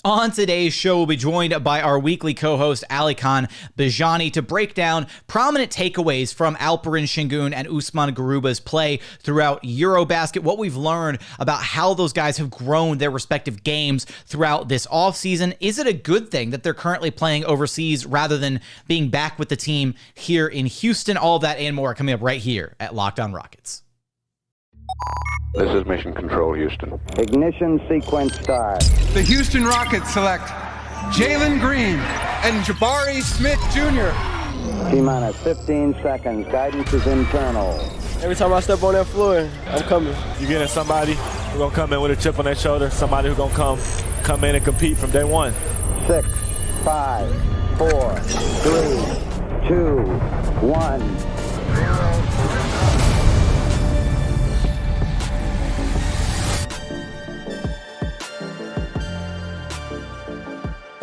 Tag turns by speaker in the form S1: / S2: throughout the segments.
S1: On today's show, we'll be joined by our weekly co-host, Alykhan Bijani, to break down prominent takeaways from Alperen Sengun and Usman Garuba's play throughout EuroBasket, what we've learned about how those guys have grown their respective games throughout this offseason. Is it a good thing that they're currently playing overseas rather than being back with the team here in Houston? All of that and more coming up right here at Locked On Rockets.
S2: This is Mission Control, Houston.
S3: Ignition sequence start.
S4: The Houston Rockets select Jalen Green and Jabari Smith Jr.
S3: T-minus 15 seconds. Guidance is internal.
S5: Every time I step on that floor, I'm coming.
S6: You're getting somebody who's going to come in with a chip on their shoulder, somebody who's going to come in and compete from day one.
S3: 6, 5, 4, 3, 2, 1.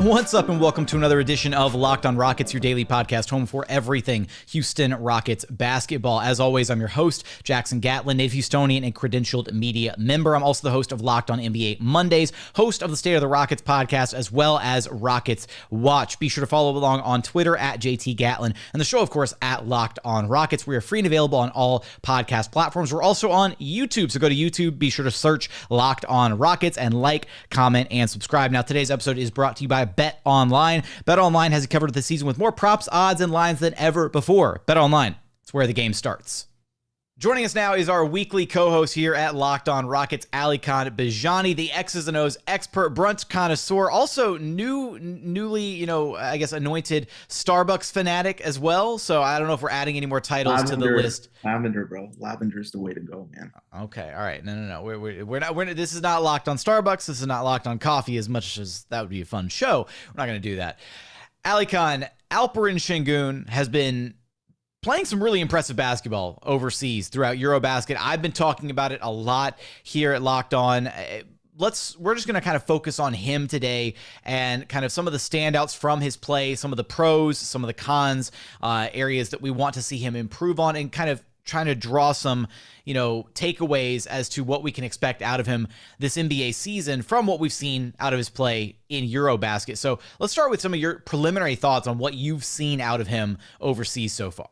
S1: What's up, and welcome to another edition of Locked On Rockets, your daily podcast home for everything Houston Rockets basketball. As always, I'm your host, Jackson Gatlin, native Houstonian and credentialed media member. I'm also the host of Locked On NBA Mondays, host of the State of the Rockets podcast, as well as Rockets Watch. Be sure to follow along on Twitter at JT Gatlin, and the show, of course, at Locked On Rockets. We are free and available on all podcast platforms. We're also on YouTube, so go to YouTube, be sure to search Locked On Rockets, and like, comment, and subscribe. Now, today's episode is brought to you by BetOnline. BetOnline has you covered this season with more props, odds, and lines than ever before. BetOnline, it's where the game starts. Joining us now is our weekly co-host here at Locked On Rockets, Alykhan Bijani, the X's and O's expert, brunch connoisseur, also newly, anointed Starbucks fanatic as well. So I don't know if we're adding any more titles to the list.
S7: Lavender, bro. Lavender's the way to go, man.
S1: Okay, all right. No. We're not. This is not Locked On Starbucks. This is not Locked On Coffee. As much as that would be a fun show, we're not going to do that. Alykhan, Alperen Sengun has been playing some really impressive basketball overseas throughout EuroBasket. I've been talking about it a lot here at Locked On. We're just going to kind of focus on him today and kind of some of the standouts from his play, some of the pros, some of the cons, areas that we want to see him improve on, and kind of trying to draw some, takeaways as to what we can expect out of him this NBA season from what we've seen out of his play in EuroBasket. So let's start with some of your preliminary thoughts on what you've seen out of him overseas so far.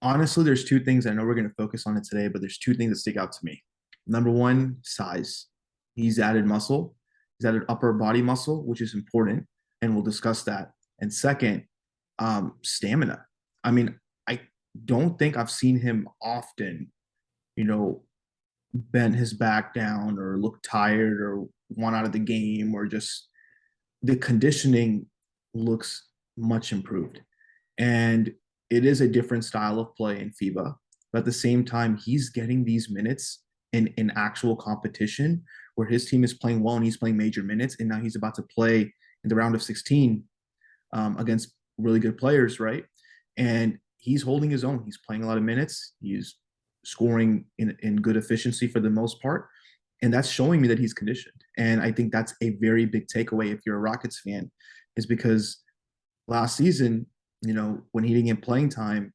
S7: Honestly, there's two things. I know we're going to focus on it today, but there's two things that stick out to me. Number one, size. He's added muscle. He's added upper body muscle, which is important, and we'll discuss that. And second, stamina. I mean, I don't think I've seen him often, bend his back down or look tired or want out of the game, or just the conditioning looks much improved. And it is a different style of play in FIBA, but at the same time, he's getting these minutes in actual competition where his team is playing well and he's playing major minutes. And now he's about to play in the round of 16 against really good players, right? And he's holding his own. He's playing a lot of minutes. He's scoring in good efficiency for the most part. And that's showing me that he's conditioned. And I think that's a very big takeaway if you're a Rockets fan, is because last season, when he didn't get playing time,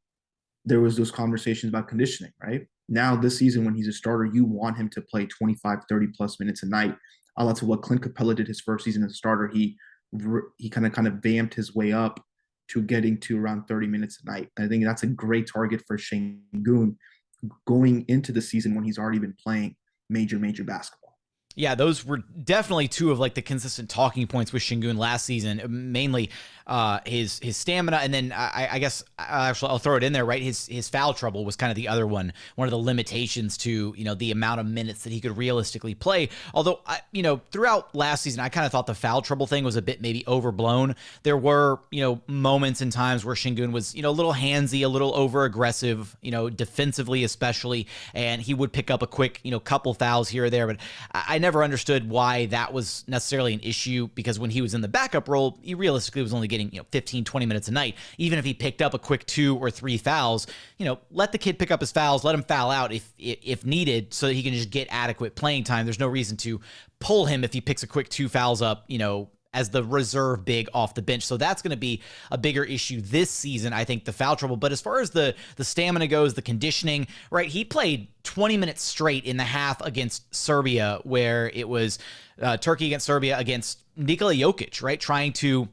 S7: there was those conversations about conditioning, right? Now this season, when he's a starter, you want him to play 25, 30 plus minutes a night. A lot to what Clint Capella did his first season as a starter. He kind of vamped his way up to getting to around 30 minutes a night. And I think that's a great target for Sengun going into the season when he's already been playing major basketball.
S1: Yeah, those were definitely two of the consistent talking points with Sengun last season, mainly his stamina, and then I guess I'll throw it in there, right? His foul trouble was kind of the other one of the limitations to the amount of minutes that he could realistically play. Although throughout last season, I kind of thought the foul trouble thing was a bit maybe overblown. There were moments and times where Sengun was a little handsy, a little over aggressive, defensively especially, and he would pick up a quick couple fouls here or there, but I never understood why that was necessarily an issue, because when he was in the backup role, he realistically was only getting 15, 20 minutes a night. Even if he picked up a quick 2 or 3 fouls, let the kid pick up his fouls, let him foul out if needed, so that he can just get adequate playing time. There's no reason to pull him if he picks a quick 2 fouls up, as the reserve big off the bench. So that's going to be a bigger issue this season, I think, the foul trouble. But as far as the stamina goes, the conditioning, right, he played 20 minutes straight in the half against Serbia, where it was Turkey against Serbia against Nikola Jokic, right? Trying to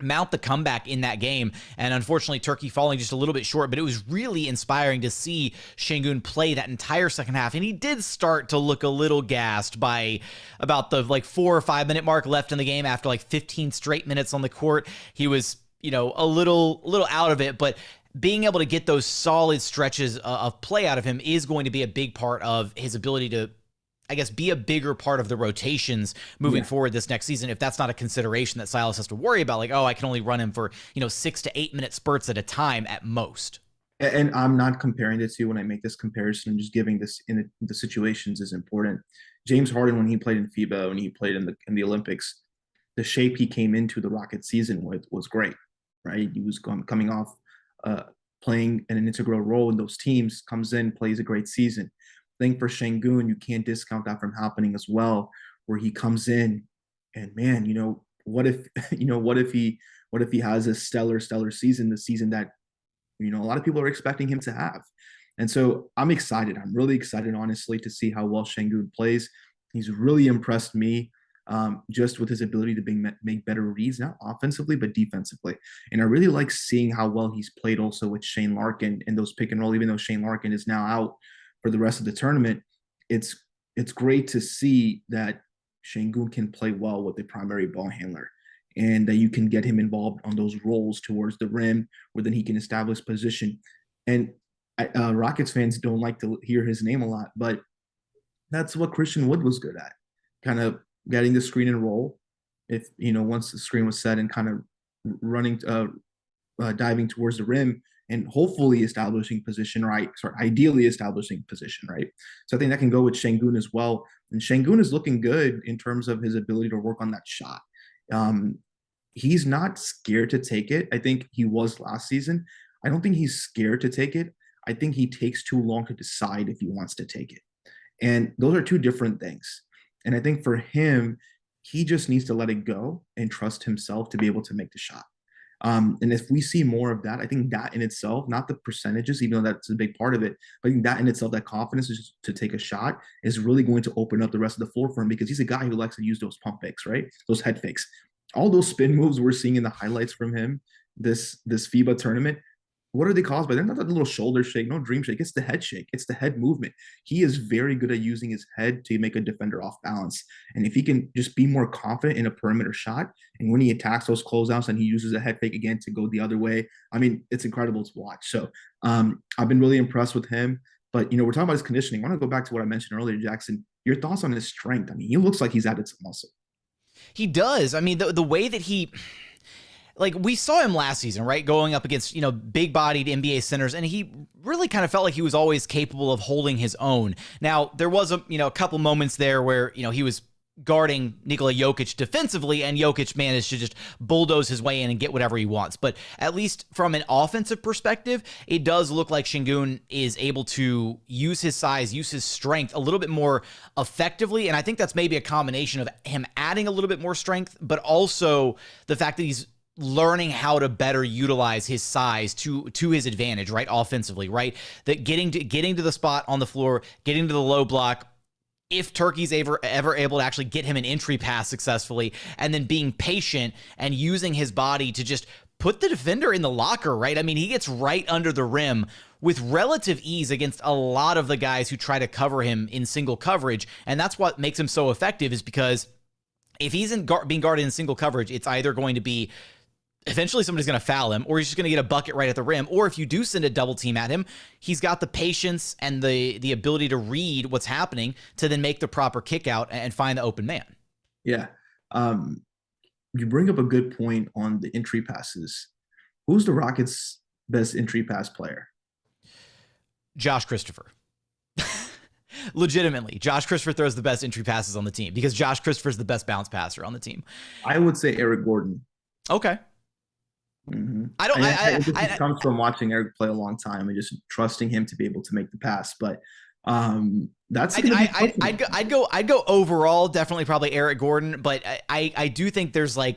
S1: mount the comeback in that game, and unfortunately Turkey falling just a little bit short, but it was really inspiring to see Sengun play that entire second half, and he did start to look a little gassed by about the 4 or 5 minute mark left in the game. After 15 straight minutes on the court, he was a little out of it, but being able to get those solid stretches of play out of him is going to be a big part of his ability to, I guess, be a bigger part of the rotations moving forward this next season, if that's not a consideration that Silas has to worry about, I can only run him for 6 to 8 minute spurts at a time at most.
S7: And I'm not comparing the two when I make this comparison. I'm just giving this in the situations is important. James Harden, when he played in FIBA, when he played in the Olympics, the shape he came into the Rocket season with was great, right? He was coming off playing an integral role in those teams, comes in, plays a great season. I think for Sengun, you can't discount that from happening as well, where he comes in and, man, what if he has a stellar season, the season that a lot of people are expecting him to have. And so I'm excited. I'm really excited, honestly, to see how well Sengun plays. He's really impressed me just with his ability to make better reads, not offensively, but defensively. And I really like seeing how well he's played also with Shane Larkin in those pick and roll, even though Shane Larkin is now out for the rest of the tournament. It's great to see that Sengun can play well with the primary ball handler, and that you can get him involved on those rolls towards the rim where then he can establish position. And Rockets fans don't like to hear his name a lot, but that's what Christian Wood was good at, kind of getting the screen and roll. If, once the screen was set and kind of running, diving towards the rim, and hopefully establishing position, right? Sorry, ideally establishing position, right? So I think that can go with Sengun as well. And Sengun is looking good in terms of his ability to work on that shot. He's not scared to take it. I think he was last season. I don't think he's scared to take it. I think he takes too long to decide if he wants to take it. And those are two different things. And I think for him, he just needs to let it go and trust himself to be able to make the shot. And if we see more of that, I think that in itself, not the percentages, even though that's a big part of it, but I think that in itself, that confidence is to take a shot, is really going to open up the rest of the floor for him, because he's a guy who likes to use those pump fakes, right? Those head fakes. All those spin moves we're seeing in the highlights from him this FIBA tournament, what are they caused by? They're not that little shoulder shake, no dream shake. It's the head shake. It's the head movement. He is very good at using his head to make a defender off balance. And if he can just be more confident in a perimeter shot, and when he attacks those closeouts and he uses a head fake again to go the other way, I mean, it's incredible to watch. So I've been really impressed with him. But, we're talking about his conditioning. I want to go back to what I mentioned earlier, Jackson. Your thoughts on his strength? I mean, he looks like he's added some muscle.
S1: He does. I mean, the way that he... we saw him last season, right? Going up against, big-bodied NBA centers, and he really kind of felt like he was always capable of holding his own. Now, there was a couple moments there where, he was guarding Nikola Jokic defensively, and Jokic managed to just bulldoze his way in and get whatever he wants. But at least from an offensive perspective, it does look like Sengun is able to use his size, use his strength a little bit more effectively. And I think that's maybe a combination of him adding a little bit more strength, but also the fact that he's learning how to better utilize his size to his advantage, right? Offensively, right? That getting to the spot on the floor, getting to the low block, if Turkey's ever able to actually get him an entry pass successfully, and then being patient and using his body to just put the defender in the locker, right? I mean, he gets right under the rim with relative ease against a lot of the guys who try to cover him in single coverage. And that's what makes him so effective, is because if he's being guarded in single coverage, it's either going to be eventually somebody's going to foul him, or he's just going to get a bucket right at the rim. Or if you do send a double team at him, he's got the patience and the ability to read what's happening to then make the proper kick out and find the open man.
S7: Yeah. You bring up a good point on the entry passes. Who's the Rockets' best entry pass player?
S1: Josh Christopher. Legitimately, Josh Christopher throws the best entry passes on the team, because Josh Christopher's the best bounce passer on the team.
S7: I would say Eric Gordon.
S1: Okay.
S7: Mm-hmm.
S1: I
S7: comes from watching Eric play a long time and just trusting him to be able to make the pass. But that's
S1: I'd go overall, definitely probably Eric Gordon. But I do think there's I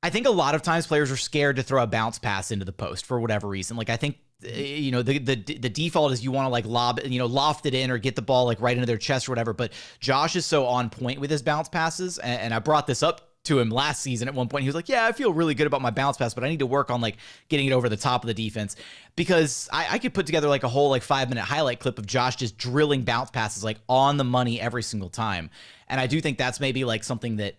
S1: think a lot of times players are scared to throw a bounce pass into the post for whatever reason. I think the default is you want to loft it in or get the ball right into their chest or whatever. But Josh is so on point with his bounce passes, and I brought this up to him last season at one point. He was like, yeah, I feel really good about my bounce pass, but I need to work on like getting it over the top of the defense, because I could put together like a whole like 5-minute highlight clip of Josh just drilling bounce passes like on the money every single time. And I do think that's maybe like something that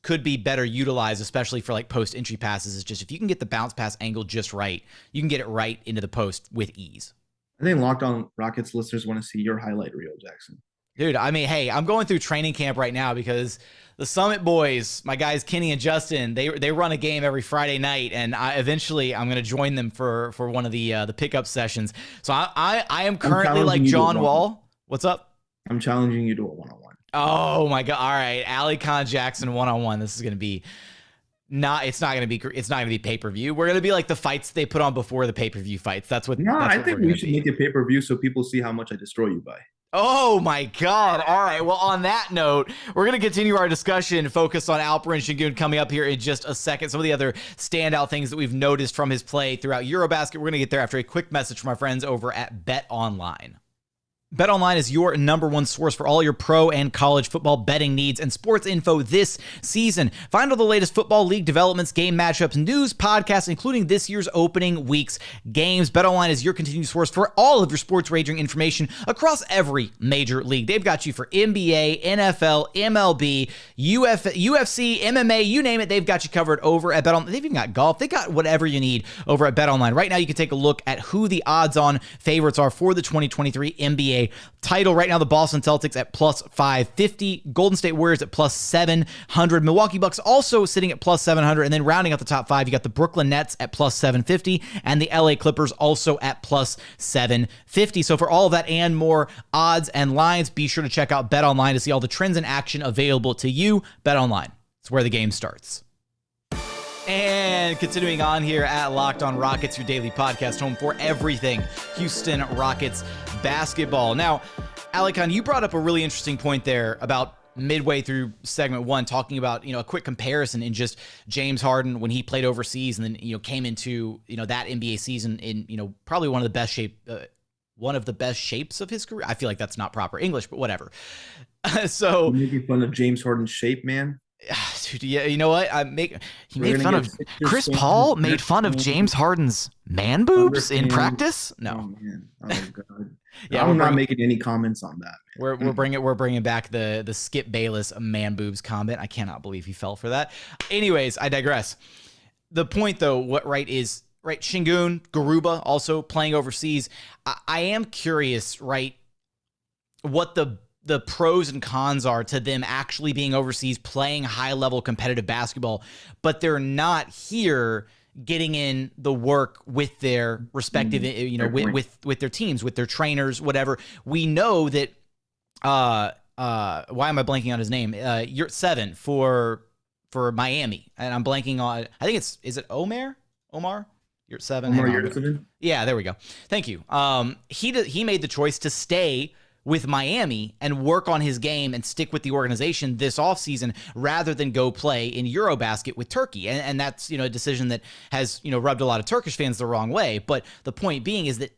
S1: could be better utilized, especially for like post entry passes, is just if you can get the bounce pass angle just right, you can get it right into the post with ease.
S7: I think Locked On Rockets listeners want to see your highlight reel, Jackson.
S1: Dude, I mean, hey, I'm going through training camp right now because the Summit boys, my guys Kenny and Justin, they run a game every Friday night, and eventually I'm going to join them for one of the pickup sessions. So I am currently like John Wall. What's up?
S7: I'm challenging you to a one-on-one.
S1: Oh my god! All right, Alykhan Jackson one-on-one. This is going to be it's not going to be pay-per-view. We're going to be like the fights they put on before the pay-per-view fights. That's what.
S7: No,
S1: that's
S7: I
S1: what
S7: think we should make it pay-per-view so people see how much I destroy you by.
S1: Oh my God. All right. Well, on that note, we're going to continue our discussion focused on Alperen Sengun coming up here in just a second. Some of the other standout things that we've noticed from his play throughout EuroBasket. We're going to get there after a quick message from our friends over at BetOnline. BetOnline is your number one source for all your pro and college football betting needs and sports info this season. Find all the latest football league developments, game matchups, news, podcasts, including this year's opening week's games. BetOnline is your continued source for all of your sports wagering information across every major league. They've got you for NBA, NFL, MLB, UFC, MMA, you name it. They've got you covered over at BetOnline. They've even got golf. They got whatever you need over at BetOnline. Right now, you can take a look at who the odds-on favorites are for the 2023 NBA title. Right now, the Boston Celtics at plus 550, Golden State Warriors at plus 700, Milwaukee Bucks also sitting at plus 700, and then rounding out the top five, you got the Brooklyn Nets at plus 750, and the LA Clippers also at plus 750. So for all of that and more odds and lines, be sure to check out BetOnline to see all the trends and action available to you. BetOnline, it's where the game starts. And continuing on here at Locked On Rockets, your daily podcast home for everything Houston Rockets basketball. Now, Alykhan, you brought up a really interesting point there about midway through segment one, talking about, a quick comparison in just James Harden when he played overseas and then, came into, that NBA season in, probably one of the best shapes of his career. I feel like that's not proper English, but whatever. So
S7: you're making fun of James Harden's shape, man.
S1: Dude, yeah, you know what? He made fun of Chris Paul. Made fun of James Harden's man boobs in practice. No,
S7: oh, man. Oh god. Yeah, I'm not making any comments on that.
S1: We're bringing back the Skip Bayless man boobs comment. I cannot believe he fell for that. Anyways, I digress. The point though, Sengun, Garuba also playing overseas. I am curious, right? What the pros and cons are to them actually being overseas playing high level competitive basketball, but they're not here getting in the work with their respective, with their teams, with their trainers, whatever. We know that, why am I blanking on his name? You're 7 for Miami, and I'm blanking on, I think is it Omar? You're 7.
S7: Omar,
S1: yeah, there we go. Thank you. He made the choice to stay with Miami and work on his game and stick with the organization this offseason rather than go play in EuroBasket with Turkey. And that's, a decision that has, rubbed a lot of Turkish fans the wrong way. But the point being is that,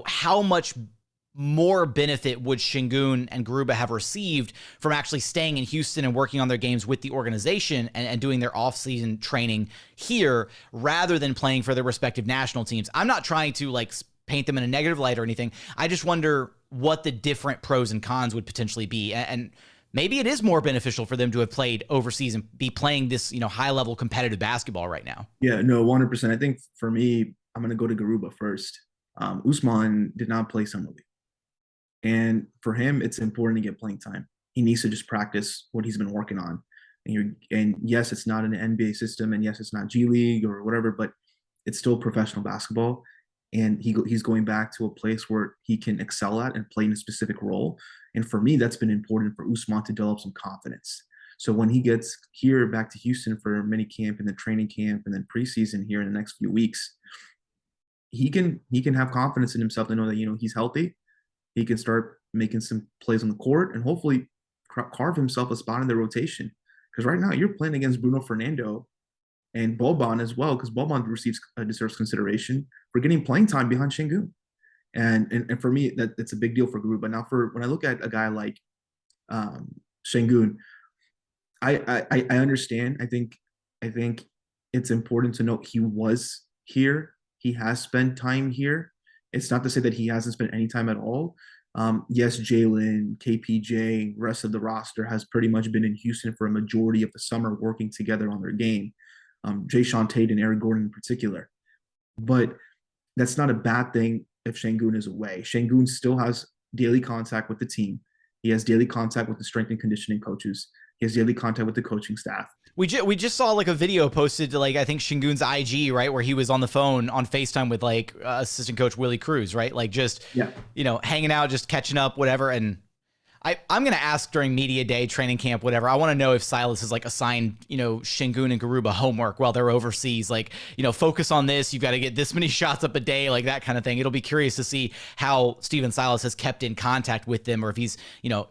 S1: how much more benefit would Sengun and Garuba have received from actually staying in Houston and working on their games with the organization and doing their offseason training here rather than playing for their respective national teams? I'm not trying to paint them in a negative light or anything. I just wonder what the different pros and cons would potentially be. And maybe it is more beneficial for them to have played overseas and be playing this, high level competitive basketball right now.
S7: Yeah, no, 100%. I think for me, I'm going to go to Garuba first. Usman did not play summer league. And for him, it's important to get playing time. He needs to just practice what he's been working on. And yes, it's not an NBA system, and yes, it's not G League or whatever, but it's still professional basketball. And he's going back to a place where he can excel at and play in a specific role. And for me, that's been important for Usman to develop some confidence. So when he gets here back to Houston for mini camp and then training camp and then preseason here in the next few weeks, he can have confidence in himself to know that, he's healthy. He can start making some plays on the court and hopefully carve himself a spot in the rotation. Because right now you're playing against Bruno Fernando and Boban as well, because Boban deserves consideration for getting playing time behind Sengun. And for me, that's a big deal for Garuba. Now, when I look at a guy like Sengun, I understand. I think it's important to note he was here. He has spent time here. It's not to say that he hasn't spent any time at all. Yes, Jalen, KPJ, rest of the roster has pretty much been in Houston for a majority of the summer working together on their game. Jae'Sean Tate and Eric Gordon in particular. But that's not a bad thing if Sengun is away. Sengun still has daily contact with the team. He has daily contact with the strength and conditioning coaches. He has daily contact with the coaching staff.
S1: We just saw like a video posted to like I think Shingun's IG, right, where he was on the phone on FaceTime with like assistant coach Willie Cruz, right, like just hanging out, just catching up, whatever. And I'm gonna ask during media day, training camp, whatever. I want to know if Silas is like assigned Sengun and Garuba homework while they're overseas, like focus on this. You've got to get this many shots up a day, like that kind of thing. It'll be curious to see how Stephen Silas has kept in contact with them, or if he's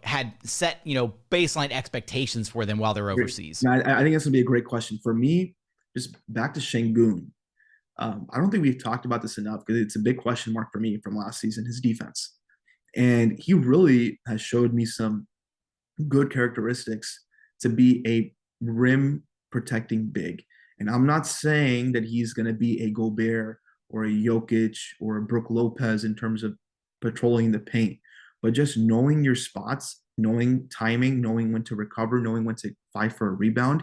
S1: had set baseline expectations for them while they're overseas.
S7: I think that's gonna be a great question for me. Just back to Sengun. I don't think we've talked about this enough because it's a big question mark for me from last season. His defense. And he really has showed me some good characteristics to be a rim protecting big. And I'm not saying that he's going to be a Gobert or a Jokic or a Brook Lopez in terms of patrolling the paint, but just knowing your spots, knowing timing, knowing when to recover, knowing when to fight for a rebound.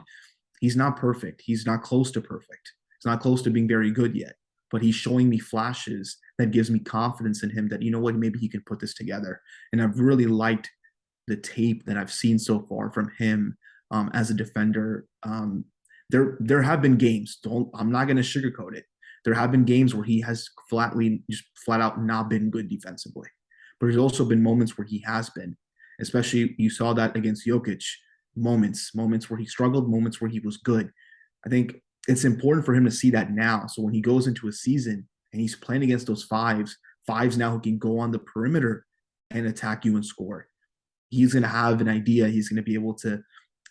S7: He's not perfect. He's not close to perfect. He's not close to being very good yet, but he's showing me flashes that gives me confidence in him that, maybe he can put this together. And I've really liked the tape that I've seen so far from him as a defender. There have been games, I'm not going to sugarcoat it. There have been games where he has flat out not been good defensively. But there's also been moments where he has been, especially you saw that against Jokic, moments where he struggled, moments where he was good. I think it's important for him to see that now. So when he goes into a season and he's playing against those fives now who can go on the perimeter and attack you and score, he's going to have an idea. He's going to be able to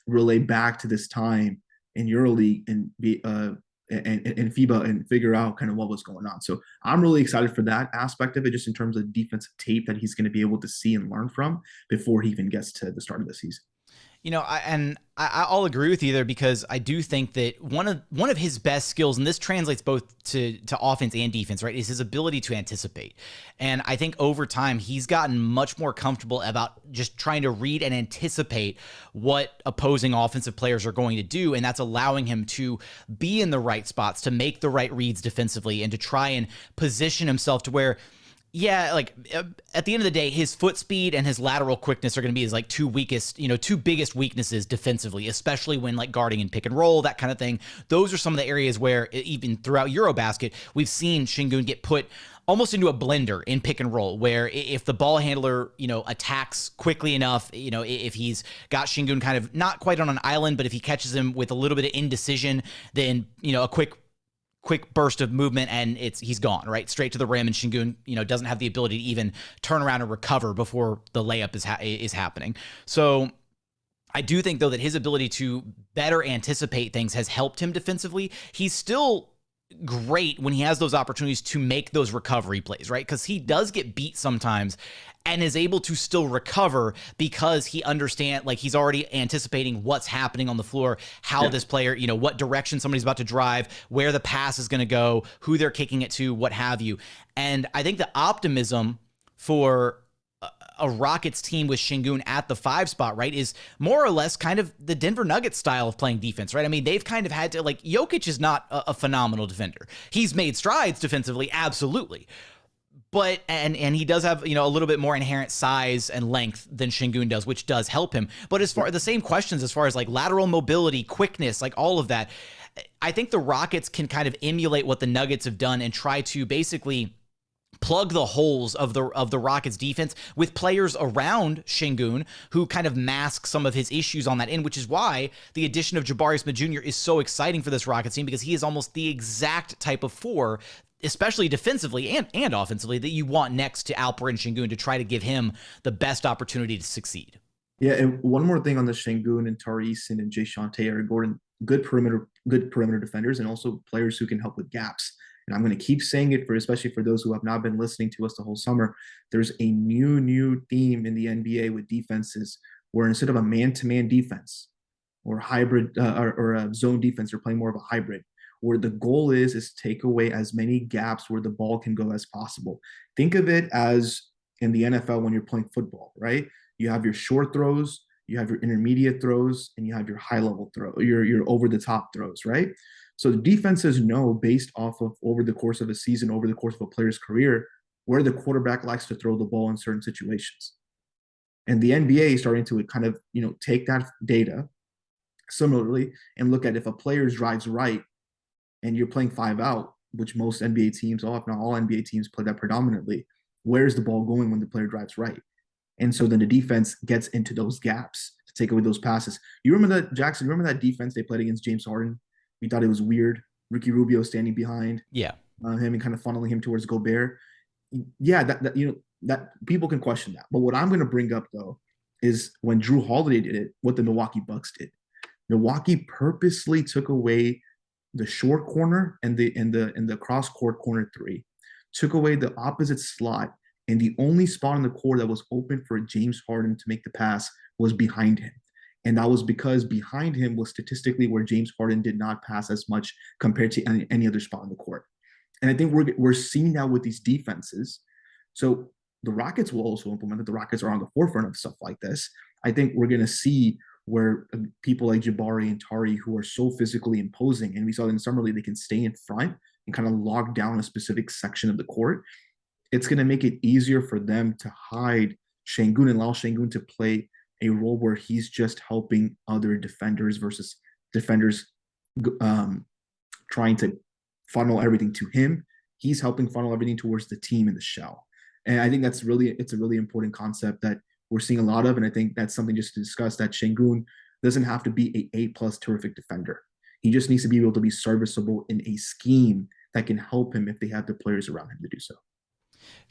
S7: relay back to this time in EuroLeague and be and FIBA and figure out kind of what was going on. So I'm really excited for that aspect of it, just in terms of defensive tape that he's going to be able to see and learn from before he even gets to the start of the season.
S1: I'll agree with you there, because I do think that one of his best skills, and this translates both to offense and defense, right, is his ability to anticipate. And I think over time he's gotten much more comfortable about just trying to read and anticipate what opposing offensive players are going to do, and that's allowing him to be in the right spots, to make the right reads defensively, and to try and position himself to where, like at the end of the day, his foot speed and his lateral quickness are going to be his like two biggest weaknesses defensively, especially when like guarding and pick and roll, that kind of thing. Those are some of the areas where even throughout EuroBasket, we've seen Sengun get put almost into a blender in pick and roll, where if the ball handler, attacks quickly enough, if he's got Sengun kind of not quite on an island, but if he catches him with a little bit of indecision, then, a quick burst of movement and he's gone right straight to the rim, and Sengun doesn't have the ability to even turn around and recover before the layup is happening. So I do think though that his ability to better anticipate things has helped him defensively. He's still great when he has those opportunities to make those recovery plays, right? Because he does get beat sometimes and is able to still recover because he understands, like he's already anticipating what's happening on the floor, how this player, what direction somebody's about to drive, where the pass is going to go, who they're kicking it to, what have you. And I think the optimism for a Rockets team with Sengun at the 5 spot, right, is more or less kind of the Denver Nuggets style of playing defense, right? I mean, they've kind of had to, like, Jokic is not a phenomenal defender. He's made strides defensively, absolutely. But, and he does have, a little bit more inherent size and length than Sengun does, which does help him. But as far the same questions, as far as like lateral mobility, quickness, like all of that, I think the Rockets can kind of emulate what the Nuggets have done and try to basically plug the holes of the Rockets defense with players around Sengun who kind of mask some of his issues on that end, which is why the addition of Jabari Smith Jr. is so exciting for this Rockets team, because he is almost the exact type of 4, especially defensively and offensively, that you want next to Alperen Sengun to try to give him the best opportunity to succeed.
S7: Yeah, and one more thing on the Sengun and Tari, Eason and Jae'Sean Tate, Gordon, good perimeter defenders, and also players who can help with gaps. And I'm going to keep saying it especially for those who have not been listening to us the whole summer. There's a new theme in the NBA with defenses where instead of a man-to-man defense, or hybrid or a zone defense. They're playing more of a hybrid, where the goal is take away as many gaps where the ball can go as possible. Think of it as in the NFL when you're playing football, right? You have your short throws, you have your intermediate throws, and you have your high level throw, your over the top throws, right? So the defenses know, based off of over the course of a season, over the course of a player's career, where the quarterback likes to throw the ball in certain situations. And the NBA is starting to kind of, take that data similarly and look at if a player drives right and you're playing 5 out, which most NBA teams, if not all NBA teams, play that predominantly. Where's the ball going when the player drives right? And so then the defense gets into those gaps to take away those passes. You remember that, Jackson? Remember that defense they played against James Harden? We thought it was weird. Ricky Rubio standing behind him and kind of funneling him towards Gobert. Yeah, that people can question that. But what I'm going to bring up, though, is when Drew Holiday did it, what the Milwaukee Bucks did. Milwaukee purposely took away the short corner and the cross court corner 3, took away the opposite slot, and the only spot on the court that was open for James Harden to make the pass was behind him. And that was because behind him was statistically where James Harden did not pass as much compared to any other spot on the court. And I think we're seeing that with these defenses. So the Rockets will also implement it. The Rockets are on the forefront of stuff like this. I think we're going to see where people like Jabari and Tari, who are so physically imposing, and we saw in Summer League, they can stay in front and kind of lock down a specific section of the court. It's going to make it easier for them to hide Sengun and allow Sengun to play a role where he's just helping other defenders versus defenders trying to funnel everything to him. He's helping funnel everything towards the team in the shell. And I think it's a really important concept that we're seeing a lot of. And I think that's something just to discuss, that Sengun doesn't have to be a A+ terrific defender. He just needs to be able to be serviceable in a scheme that can help him if they have the players around him to do so.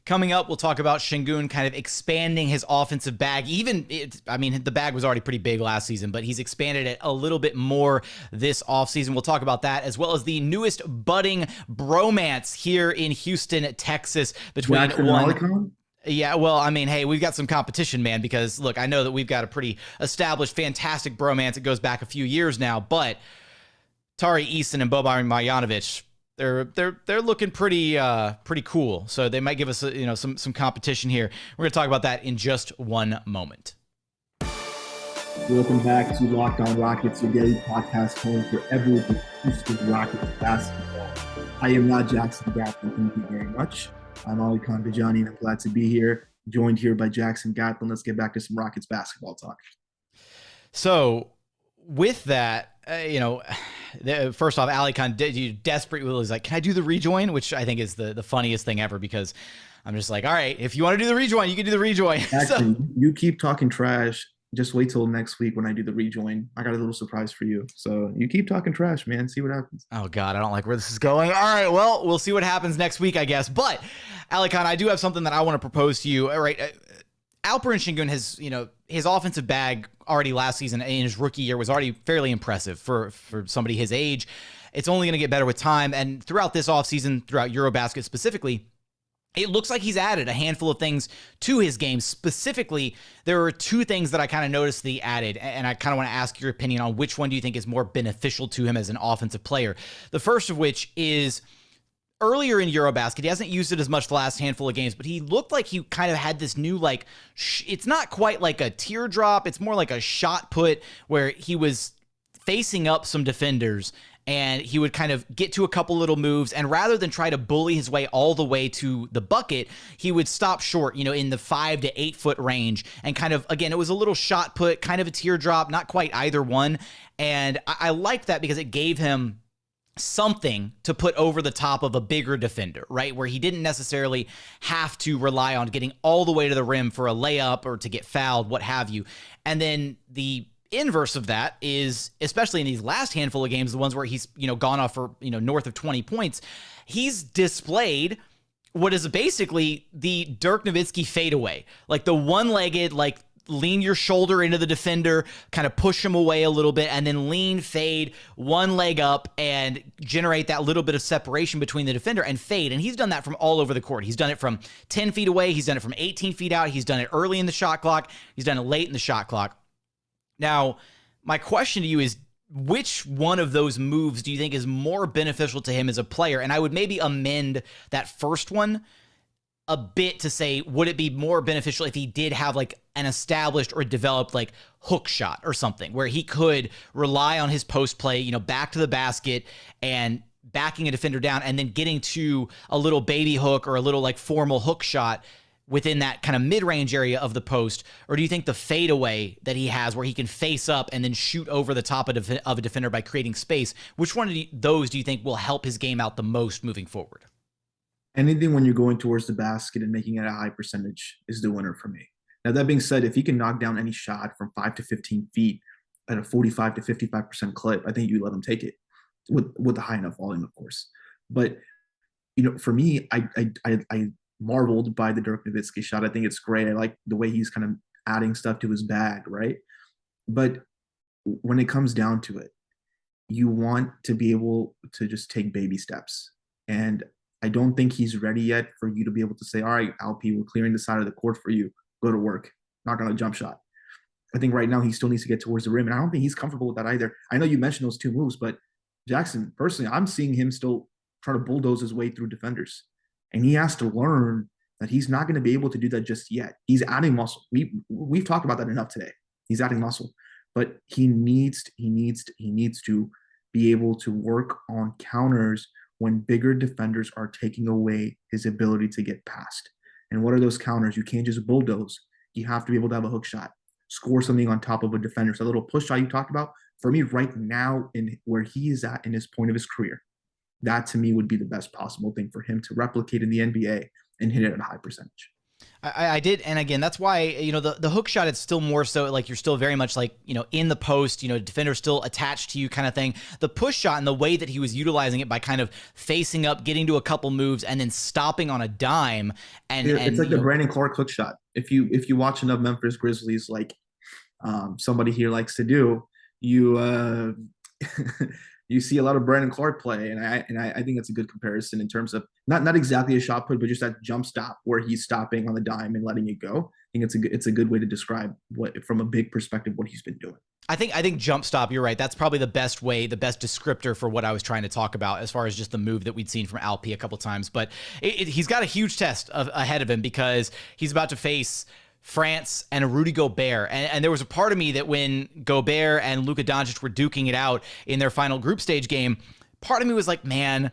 S1: Coming up, we'll talk about Sengun kind of expanding his offensive bag. The bag was already pretty big last season, but he's expanded it a little bit more this offseason. We'll talk about that, as well as the newest budding bromance here in Houston, Texas, between
S7: Alykhan?
S1: Yeah, well, hey, we've got some competition, man, because, look, I know that we've got a pretty established, fantastic bromance. It goes back a few years now, but Tari, Eason, and Boban Marjanovic, they're looking pretty cool. So they might give us some competition here. We're going to talk about that in just one moment.
S7: Welcome back to Locked On Rockets, your daily podcast home for everything Houston Rockets basketball. I am not Jackson Gatlin. Thank you very much. I'm Alykhan Bijani, and I'm glad to be here, joined here by Jackson Gatlin. Let's get back to some Rockets basketball talk.
S1: So with that, first off, Alykhan desperately was like, "Can I do the rejoin?" Which I think is the funniest thing ever, because I'm just like, all right, if you want to do the rejoin, you can do the rejoin.
S7: Actually, you keep talking trash. Just wait till next week when I do the rejoin. I got a little surprise for you. So you keep talking trash, man. See what happens.
S1: Oh, God, I don't like where this is going. All right, well, we'll see what happens next week, I guess. But, Alykhan, I do have something that I want to propose to you. All right, Alperen Sengun has, his offensive bag already last season in his rookie year was already fairly impressive for somebody his age. It's only going to get better with time. And throughout this offseason, throughout EuroBasket specifically, it looks like he's added a handful of things to his game. Specifically, there are 2 things that I kind of noticed that he added, and I kind of want to ask your opinion on which one do you think is more beneficial to him as an offensive player. The first of which is earlier in EuroBasket. He hasn't used it as much the last handful of games, but he looked like he kind of had this new, it's not quite like a teardrop. It's more like a shot put where he was facing up some defenders and he would kind of get to a couple little moves, and rather than try to bully his way all the way to the bucket, he would stop short, in the 5 to 8 foot range, and kind of, again, it was a little shot put, kind of a teardrop, not quite either one, and I liked that because it gave him something to put over the top of a bigger defender, right? Where he didn't necessarily have to rely on getting all the way to the rim for a layup or to get fouled, what have you. And then the inverse of that is, especially in these last handful of games, the ones where he's, gone off for, north of 20 points, he's displayed what is basically the Dirk Nowitzki fadeaway, like the one-legged, lean your shoulder into the defender, kind of push him away a little bit, and then lean, fade, one leg up, and generate that little bit of separation between the defender and fade. And he's done that from all over the court. He's done it from 10 feet away. He's done it from 18 feet out. He's done it early in the shot clock. He's done it late in the shot clock. Now, my question to you is, which one of those moves do you think is more beneficial to him as a player? And I would maybe amend that first one a bit to say, would it be more beneficial if he did have like an established or developed like hook shot or something where he could rely on his post play, you know, back to the basket and backing a defender down and then getting to a little baby hook or a little like formal hook shot within that kind of mid-range area of the post? Or do you think the fadeaway that he has where he can face up and then shoot over the top of a defender by creating space, which one of those do you think will help his game out the most moving forward?
S7: Anything when you're going towards the basket and making it a high percentage is the winner for me. Now, that being said, if he can knock down any shot from 5 to 15 feet at a 45 to 55% clip, I think you let him take it with a high enough volume, of course. But, you know, for me, I marveled by the Dirk Nowitzki shot. I think it's great. I like the way he's kind of adding stuff to his bag, right? But when it comes down to it, you want to be able to just take baby steps. And I don't think he's ready yet for you to be able to say, all right, LP, we're clearing the side of the court for you. Go to work. Knock on a jump shot. I think right now he still needs to get towards the rim. And I don't think he's comfortable with that either. I know you mentioned those two moves, but Jackson, personally, I'm seeing him still trying to bulldoze his way through defenders. And he has to learn that he's not going to be able to do that just yet. He's adding muscle. We've talked about that enough today. He's adding muscle. But he needs to be able to work on counters when bigger defenders are taking away his ability to get past. And what are those counters? You can't just bulldoze. You have to be able to have a hook shot, score something on top of a defender. So a little push shot you talked about, for me right now in where he is at in his point of his career, that to me would be the best possible thing for him to replicate in the NBA and hit it at a high percentage.
S1: I did. And again, that's why, you know, the hook shot, it's still more so like you're still very much like, you know, in the post, you know, defender still attached to you kind of thing. The push shot and the way that he was utilizing it by kind of facing up, getting to a couple moves and then stopping on a dime. And
S7: it's like the Brandon Clark hook shot. If you watch enough Memphis Grizzlies, like somebody here likes to do, you you see a lot of Brandon Clark play, and I think it's a good comparison in terms of not exactly a shot put, but just that jump stop where he's stopping on the dime and letting it go. I think it's a good way to describe what, from a big perspective, what he's been doing.
S1: I think jump stop, you're right. That's probably the best way, the best descriptor for what I was trying to talk about as far as just the move that we'd seen from Alp a couple times. But he's got a huge test ahead of him because he's about to face France and Rudy Gobert. And there was a part of me that when Gobert and Luka Doncic were duking it out in their final group stage game, part of me was like, man,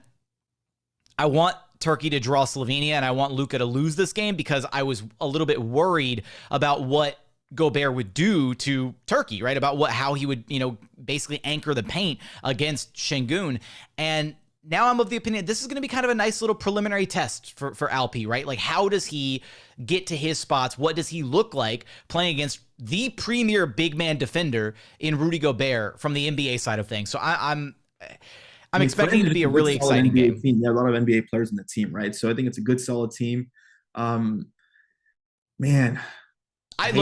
S1: I want Turkey to draw Slovenia and I want Luka to lose this game because I was a little bit worried about what Gobert would do to Turkey, right? About how he would, you know, basically anchor the paint against Sengun. And now I'm of the opinion this is going to be kind of a nice little preliminary test for Alp, right? Like, how does he get to his spots? What does he look like playing against the premier big man defender in Rudy Gobert from the NBA side of things? So I'm expecting it to be a really exciting game.
S7: Team. There are a lot of NBA players in the team, right? So I think it's a good, solid team. Man,
S1: I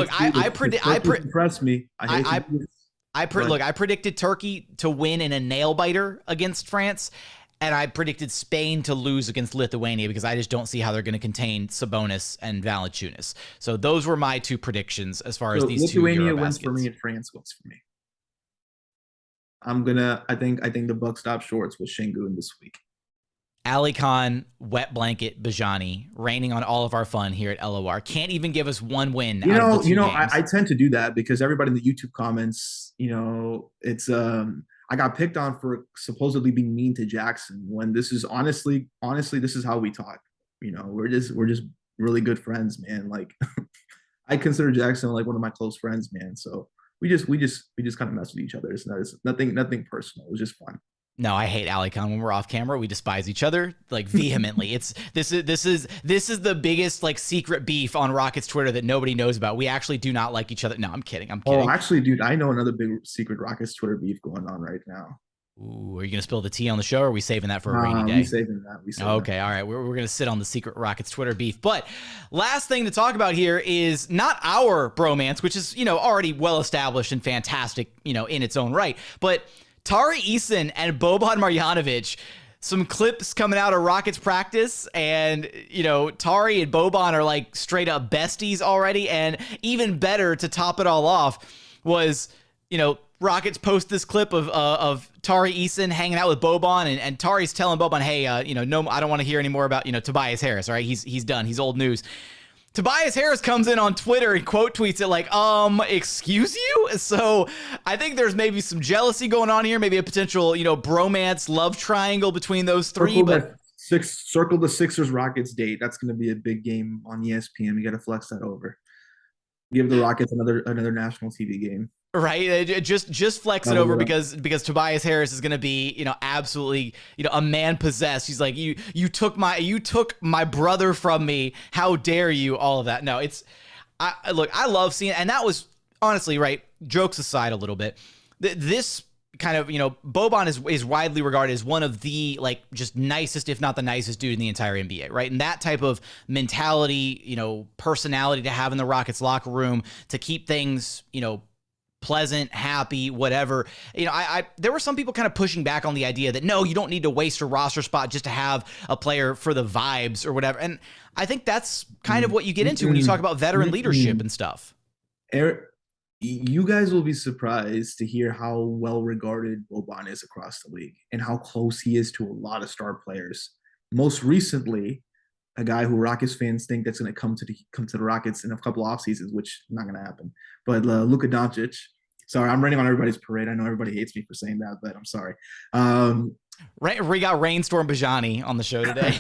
S1: predicted Turkey to win in a nail biter against France. And I predicted Spain to lose against Lithuania because I just don't see how they're going to contain Sabonis and Valanciunas. So those were my two predictions as far as these
S7: Lithuania
S1: two EuroBaskets.
S7: wins for me and France wins for me. I think the buck stops shorts with Sengun this week.
S1: Alykhan, wet blanket, Bijani, raining on all of our fun here at LOR. Can't even give us one win.
S7: I tend to do that because everybody in the YouTube comments, you know, it's I got picked on for supposedly being mean to Jackson when this is honestly, this is how we talk. You know, we're just really good friends, man. Like I consider Jackson like one of my close friends, man. So we just kind of mess with each other. It's nothing personal. It was just fun.
S1: No, I hate Alykhan when we're off camera. We despise each other like vehemently. This is the biggest like secret beef on Rockets Twitter that nobody knows about. We actually do not like each other. No, I'm kidding.
S7: Oh, actually, dude, I know another big secret Rockets Twitter beef going on right now.
S1: Ooh, are you gonna spill the tea on the show, or are we saving that for a rainy day?
S7: We saving that.
S1: Okay, all right. We're gonna sit on the secret Rockets Twitter beef. But last thing to talk about here is not our bromance, which is, you know, already well established and fantastic, you know, in its own right, but Tari, Eason, and Boban Marjanovic, some clips coming out of Rockets practice, and, you know, Tari and Boban are like straight up besties already, and even better to top it all off was, you know, Rockets post this clip of Tari Eason hanging out with Boban, and Tari's telling Boban, hey, no, I don't want to hear any more about, Tobias Harris. All right, he's done. He's old news. Tobias Harris comes in on Twitter and quote tweets it like, excuse you? So I think there's maybe some jealousy going on here, maybe a potential, bromance love triangle between those three.
S7: Circle the Sixers Rockets date. That's going to be a big game on ESPN. We got to flex that over. Give the Rockets another national TV game.
S1: Right, just flex it over because Tobias Harris is going to be absolutely a man possessed. He's like, you took my brother from me. How dare you? All of that. No, I love seeing, and that was honestly right. Jokes aside a little bit, this kind of Boban is widely regarded as one of the just nicest, if not the nicest dude in the entire NBA, right? And that type of mentality, personality to have in the Rockets locker room to keep things pleasant, happy, whatever. There were some people kind of pushing back on the idea that no, you don't need to waste a roster spot just to have a player for the vibes or whatever. And I think that's kind of what you get into when you talk about veteran leadership and stuff.
S7: Eric, you guys will be surprised to hear how well regarded Boban is across the league and how close he is to a lot of star players. Most recently, a guy who Rockets fans think that's going to come to the Rockets in a couple off seasons, which is not going to happen. But Luka Doncic. Sorry, I'm raining on everybody's parade. I know everybody hates me for saying that, but I'm sorry.
S1: We got Rainstorm Bijani on the show today.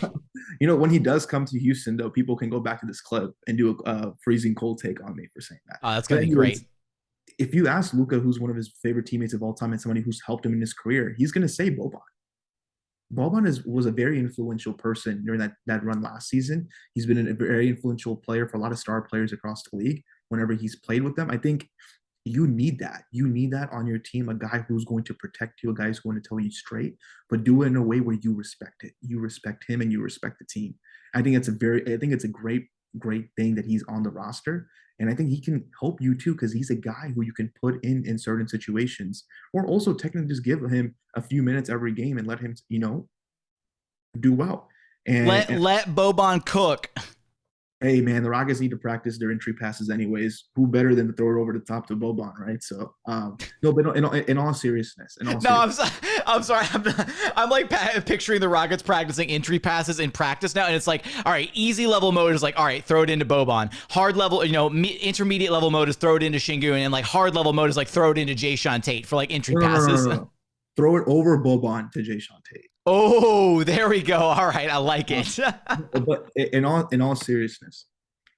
S7: When he does come to Houston, though, people can go back to this clip and do a freezing cold take on me for saying that.
S1: That's going to be great.
S7: If you ask Luka, who's one of his favorite teammates of all time and somebody who's helped him in his career, he's going to say Boban. Boban was a very influential person during that run last season. He's been a very influential player for a lot of star players across the league whenever he's played with them. I think you need that. You need that on your team, a guy who's going to protect you, a guy who's going to tell you straight, but do it in a way where you respect it. You respect him and you respect the team. I think it's a great thing that he's on the roster. And I think he can help you too, because he's a guy who you can put in certain situations, or also technically just give him a few minutes every game and let him, do well. And
S1: let Boban cook.
S7: Hey man, the Rockets need to practice their entry passes anyways. Who better than to throw it over the top to Boban, right? So, no, but in all seriousness,
S1: I'm sorry. I'm like picturing the Rockets practicing entry passes in practice now, and it's like, all right, easy level mode is like, all right, throw it into Boban. Hard level, intermediate level mode is throw it into Sengun, and like hard level mode is like throw it into Jae'Sean Tate for like entry passes.
S7: No. Throw it over Boban to Jae'Sean Tate.
S1: Oh, there we go. All right, I like it.
S7: But in all seriousness,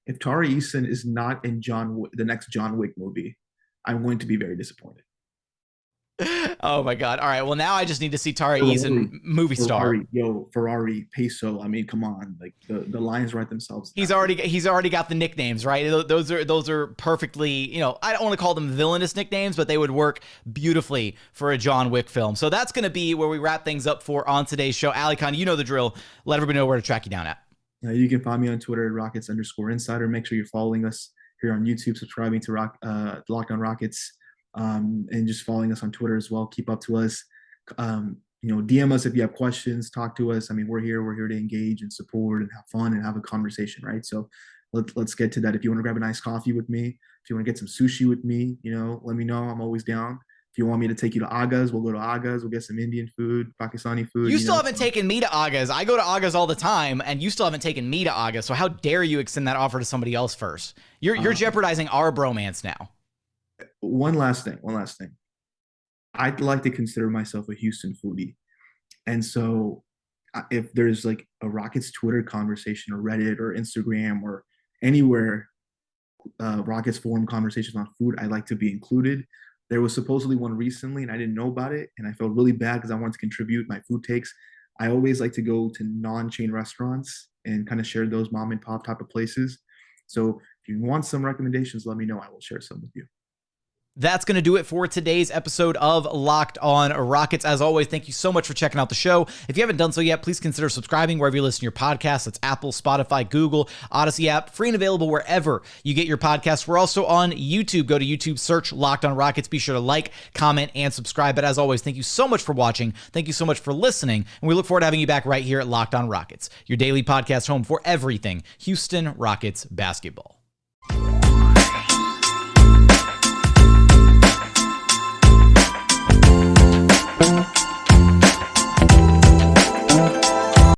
S7: if Tari Eason is not in the next John Wick movie, I'm going to be very disappointed.
S1: Oh my God. All right. Well, now I just need to see Tari Eason movie star.
S7: Ferrari, Peso. I mean, come on. Like the lines write themselves.
S1: He's already got the nicknames, right? Those are perfectly, I don't want to call them villainous nicknames, but they would work beautifully for a John Wick film. So that's going to be where we wrap things up for on today's show. Alykhan, you know the drill. Let everybody know where to track you down at.
S7: You can find me on Twitter at Rockets_Insider. Make sure you're following us here on YouTube, subscribing to Locked On Rockets. And just following us on Twitter as well. Keep up to us. DM us if you have questions. Talk to us. I mean, we're here to engage and support and have fun and have a conversation, right? So let's get to that. If you want to grab a nice coffee with me, if you want to get some sushi with me, let me know. I'm always down. If you want me to take you to Aga's, we'll go to Aga's. We'll get some Indian food, Pakistani food.
S1: You still haven't taken me to Aga's. I go to Aga's all the time, and you still haven't taken me to Aga's. So how dare you extend that offer to somebody else first? You're jeopardizing our bromance now.
S7: One last thing. I'd like to consider myself a Houston foodie. And so if there's like a Rockets Twitter conversation or Reddit or Instagram or anywhere Rockets forum conversations on food, I'd like to be included. There was supposedly one recently and I didn't know about it. And I felt really bad because I wanted to contribute my food takes. I always like to go to non-chain restaurants and kind of share those mom and pop type of places. So if you want some recommendations, let me know. I will share some with you.
S1: That's going to do it for today's episode of Locked On Rockets. As always, thank you so much for checking out the show. If you haven't done so yet, please consider subscribing wherever you listen to your podcasts. That's Apple, Spotify, Google, Odyssey app, free and available wherever you get your podcasts. We're also on YouTube. Go to YouTube, search Locked On Rockets. Be sure to like, comment, and subscribe. But as always, thank you so much for watching. Thank you so much for listening. And we look forward to having you back right here at Locked On Rockets, your daily podcast home for everything Houston Rockets basketball.